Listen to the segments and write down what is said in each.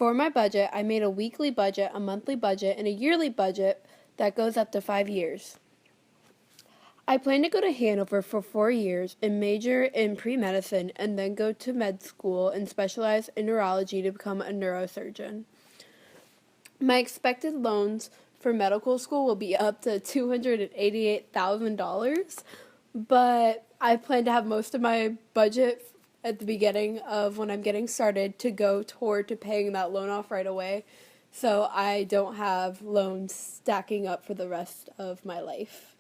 For my budget, I made a weekly budget, a monthly budget, and a yearly budget that goes up to 5 years. I plan to go to Hanover for 4 years and major in pre-medicine and then go to med school and specialize in neurology to become a neurosurgeon. My expected loans for medical school will be up to $288,000, but I plan to have most of my budget at the beginning of when I'm getting started to go toward to paying that loan off right away, so I don't have loans stacking up for the rest of my life.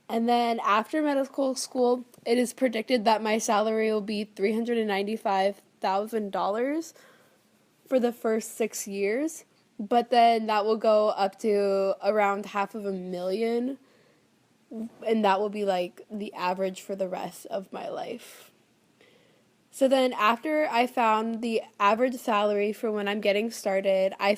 And then after medical school, it is predicted that my salary will be $395,000 for the first 6 years, but then that will go up to around $500,000, and that will be like the average for the rest of my life. So then after I found the average salary for when I'm getting started, I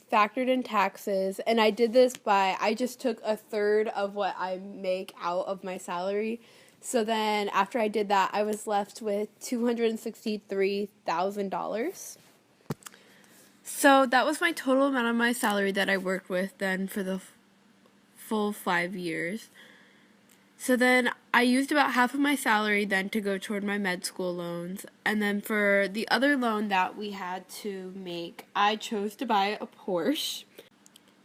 factored in taxes, and I did this I just took a third of what I make out of my salary. So then after I did that, I was left with $263,000. So that was my total amount of my salary that I worked with then for the full 5 years. So then I used about half of my salary then to go toward my med school loans. And then for the other loan that we had to make, I chose to buy a Porsche.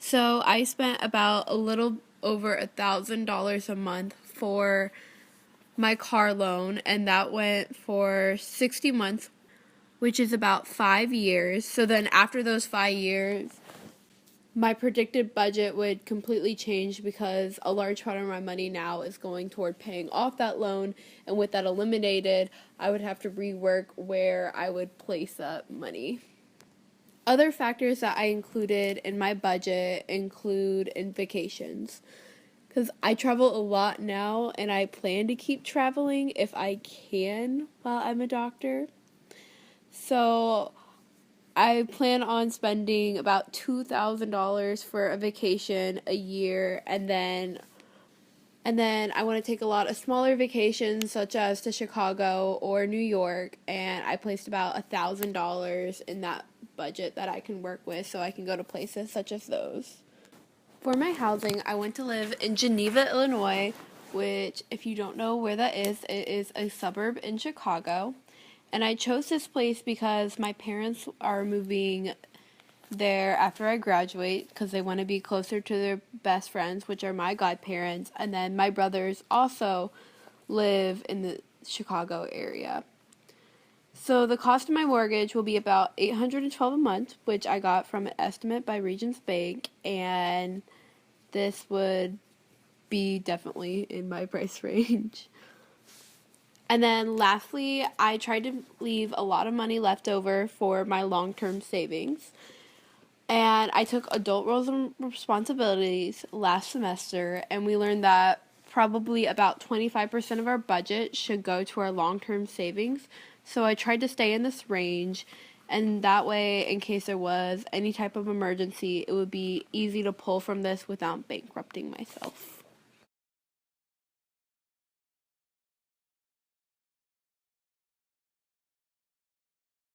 So I spent about a little over $1,000 a month for my car loan, and that went for 60 months, which is about 5 years. So then after those 5 years, my predicted budget would completely change because a large part of my money now is going toward paying off that loan, and with that eliminated, I would have to rework where I would place that money. Other factors that I included in my budget include in vacations, because I travel a lot now and I plan to keep traveling if I can while I'm a doctor. So I plan on spending about $2,000 for a vacation a year, and then I want to take a lot of smaller vacations such as to Chicago or New York, and I placed about $1,000 in that budget that I can work with so I can go to places such as those. For my housing, I went to live in Geneva, Illinois, which, if you don't know where that is, it is a suburb in Chicago. And I chose this place because my parents are moving there after I graduate because they want to be closer to their best friends, which are my godparents. And then my brothers also live in the Chicago area. So the cost of my mortgage will be about $812 a month, which I got from an estimate by Regions Bank, and this would be definitely in my price range. And then lastly, I tried to leave a lot of money left over for my long-term savings. And I took adult roles and responsibilities last semester, and we learned that probably about 25% of our budget should go to our long-term savings. So I tried to stay in this range, and that way, in case there was any type of emergency, it would be easy to pull from this without bankrupting myself.